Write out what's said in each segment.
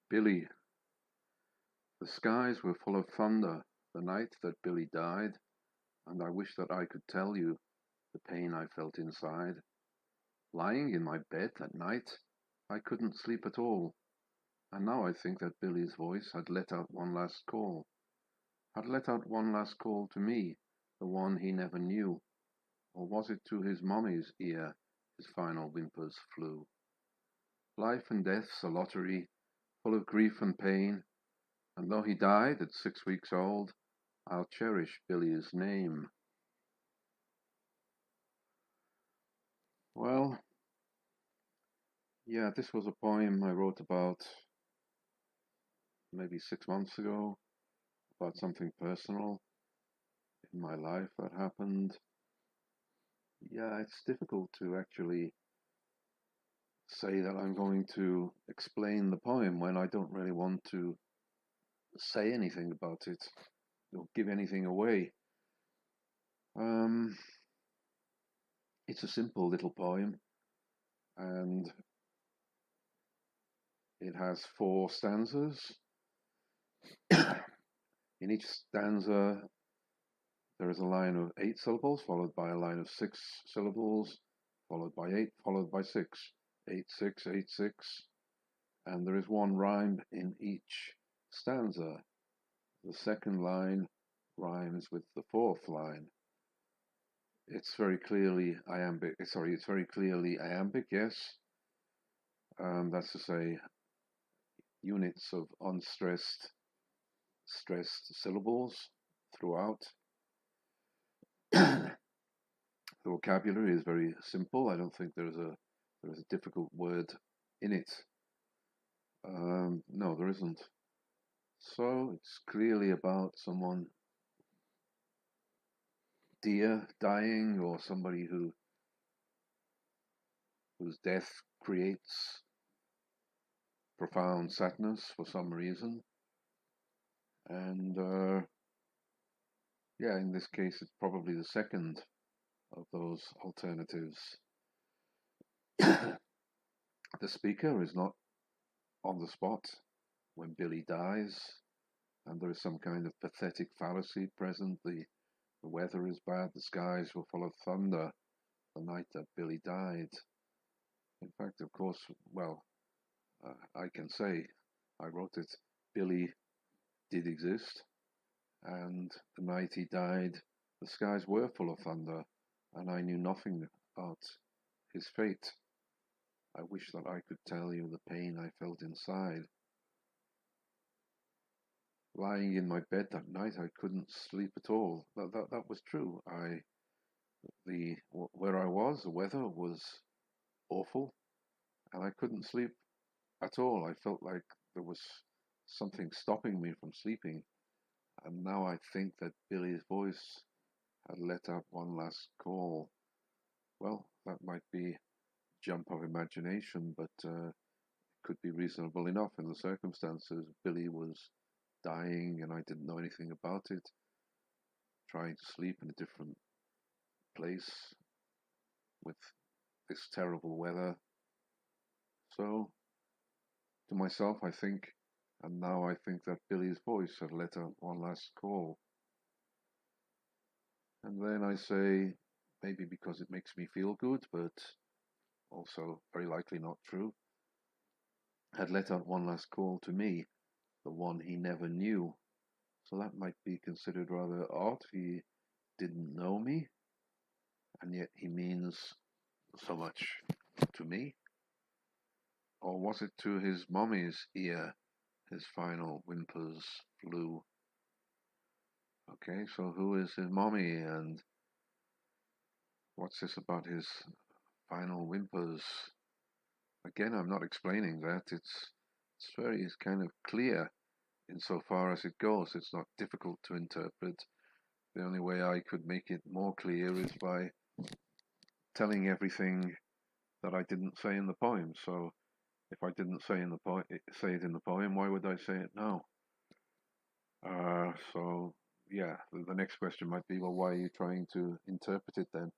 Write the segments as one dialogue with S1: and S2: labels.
S1: Billy. The skies were full of thunder the night that Billy died, and I wish that I could tell you the pain I felt inside. Lying in my bed that night, I couldn't sleep at all, and now I think that Billy's voice had let out one last call, had let out one last call to me, the one he never knew, or was it to his mommy's ear his final whimpers flew? Life and death's a lottery, full of grief and pain, and though he died at 6 weeks old, I'll cherish Billy's name. Well, yeah, this was a poem I wrote about maybe 6 months ago, about something personal in my life that happened. Yeah, it's difficult to actually say that I'm going to explain the poem when I don't really want to say anything about it or give anything away. Um, it's a simple little poem, and it has 4 stanzas. In each stanza, there is a line of 8 syllables, followed by a line of 6 syllables, followed by 8, followed by 6. 8, 6, 8, 6. And there is one rhyme in each stanza. The second line rhymes with the fourth line. It's very clearly iambic. It's very clearly iambic, yes. That's to say, units of unstressed, stressed syllables throughout. The vocabulary is very simple. I don't think there's a difficult word in it. No, there isn't. So it's clearly about someone dear dying, or somebody whose death creates profound sadness for some reason. And yeah, in this case, it's probably the second of those alternatives. The speaker is not on the spot when Billy dies, and there is some kind of pathetic fallacy present. The weather is bad, the skies were full of thunder the night that Billy died. In fact, of course, well, I can say I wrote it. Billy did exist, and the night he died, the skies were full of thunder, and I knew nothing about his fate. I wish that I could tell you the pain I felt inside. Lying in my bed that night, I couldn't sleep at all. That was true. Where I was, the weather was awful, and I couldn't sleep at all. I felt like there was something stopping me from sleeping. And now I think that Billy's voice had let out one last call. Well, that might be a jump of imagination, but could be reasonable enough in the circumstances. Billy was dying and I didn't know anything about it, trying to sleep in a different place with this terrible weather. So, to myself, I think, and now I think that Billy's voice had let out one last call. And then I say, maybe because it makes me feel good, but also very likely not true, had let out one last call to me, the one he never knew. So that might be considered rather odd. He didn't know me, and yet he means so much to me. Or was it to his mommy's ear his final whimpers flew? Okay, so who is his mommy, and what's this about his final whimpers? Again, I'm not explaining that. It's kind of clear insofar as it goes. It's not difficult to interpret. The only way I could make it more clear is by telling everything that I didn't say in the poem. So if I didn't say it in the poem, why would I say it now? So yeah, the next question might be, well, why are you trying to interpret it then?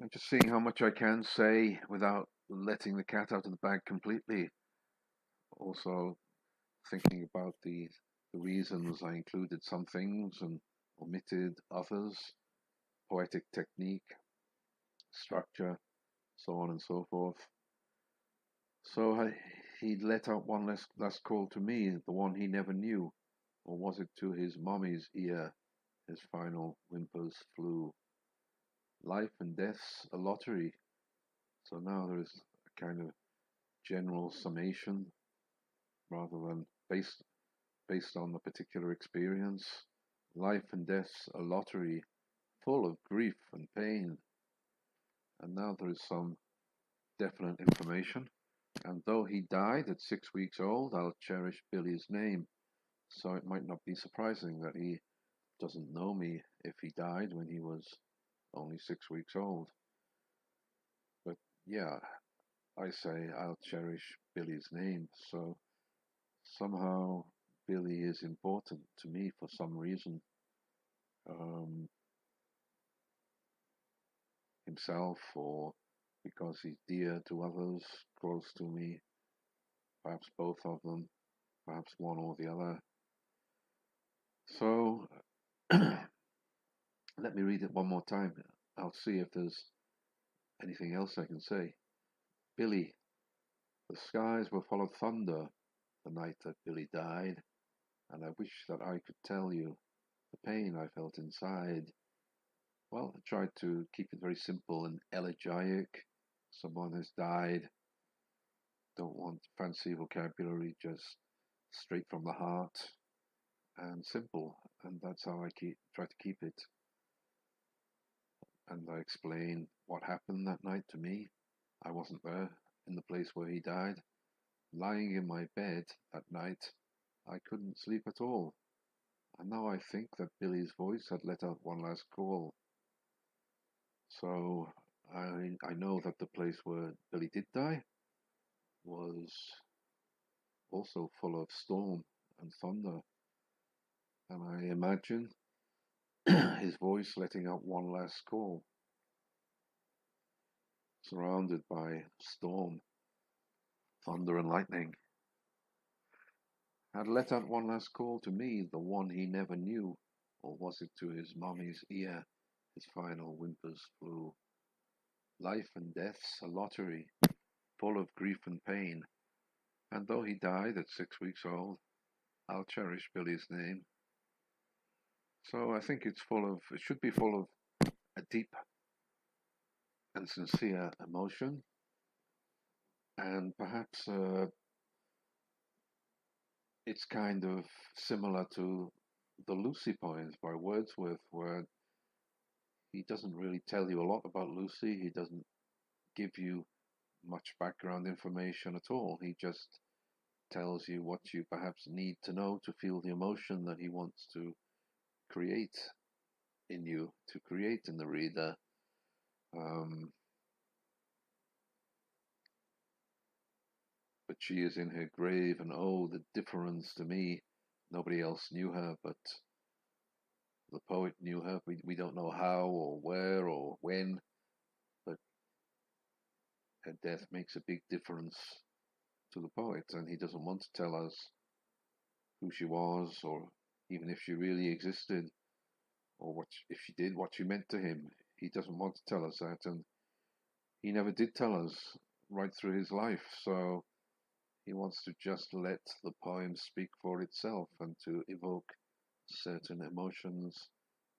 S1: I'm just seeing how much I can say without letting the cat out of the bag completely. Also thinking about the reasons I included some things and omitted others, poetic technique, structure, so on and so forth. So he let out one last call to me, the one he never knew, or was it to his mommy's ear? His final whimpers flew. Life and death's a lottery. So now there is a kind of general summation rather than based on the particular experience. Life and death's a lottery, full of grief and pain. And now there is some definite information. And though he died at 6 weeks old, I'll cherish Billy's name. So it might not be surprising that he doesn't know me if he died when he was only 6 weeks old. But yeah, I say I'll cherish Billy's name. So somehow Billy is important to me for some reason. Um, Himself, or because he's dear to others, close to me, perhaps both of them, perhaps one or the other. So let me read it one more time. I'll see if there's anything else I can say. Billy, the skies were full of thunder the night that Billy died, and I wish that I could tell you the pain I felt inside. Well, I tried to keep it very simple and elegiac. Someone has died. Don't want fancy vocabulary, just straight from the heart and simple. And that's how I try to keep it. And I explain what happened that night to me. I wasn't there in the place where he died. Lying in my bed that night, I couldn't sleep at all. And now I think that Billy's voice had let out one last call. So I know that the place where Billy did die was also full of storm and thunder. And I imagine his voice letting out one last call, surrounded by storm, thunder, and lightning. Had let out one last call to me, the one he never knew, or was it to his mommy's ear? His final whimpers flew. Life and death's a lottery, full of grief and pain, and though he died at 6 weeks old, I'll cherish Billy's name. So I think it should be full of a deep and sincere emotion, and perhaps it's kind of similar to the Lucy poems by Wordsworth, where he doesn't really tell you a lot about Lucy. He doesn't give you much background information at all. He just tells you what you perhaps need to know to feel the emotion that he wants to create in you, to create in the reader. Um, but she is in her grave, and oh, the difference to me. Nobody else knew her, but the poet knew her. We don't know how or where or when, but her death makes a big difference to the poet, and he doesn't want to tell us who she was, or even if she really existed, or what if she did, what she meant to him. He doesn't want to tell us that, and he never did tell us right through his life. So he wants to just let the poem speak for itself and to evoke certain emotions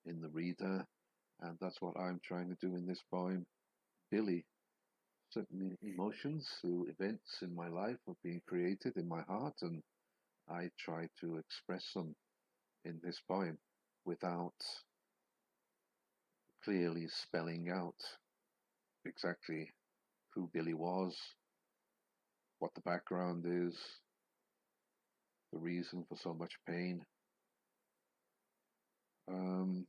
S1: in the reader, and that's what I'm trying to do in this poem. Billy, certain emotions through events in my life are being created in my heart, and I try to express them in this poem without clearly spelling out exactly who Billy was, what the background is, the reason for so much pain. Um,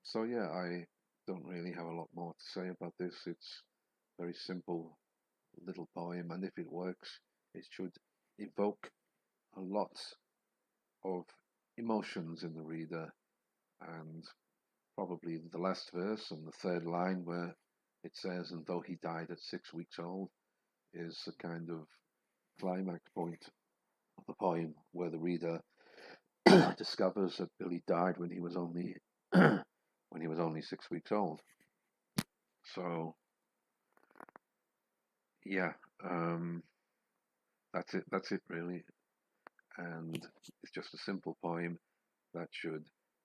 S1: so yeah, I don't really have a lot more to say about this. It's a very simple little poem, and if it works, it should evoke a lot of emotions in the reader, and probably the last verse and the third line where it says, and though he died at 6 weeks old, is a kind of climax point of the poem where the reader discovers that Billy died when he was only when he was only 6 weeks old. So yeah, that's it. That's it really, and it's just a simple poem that should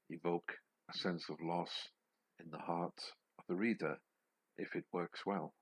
S1: evoke a sense of loss in the heart of the reader if it works well.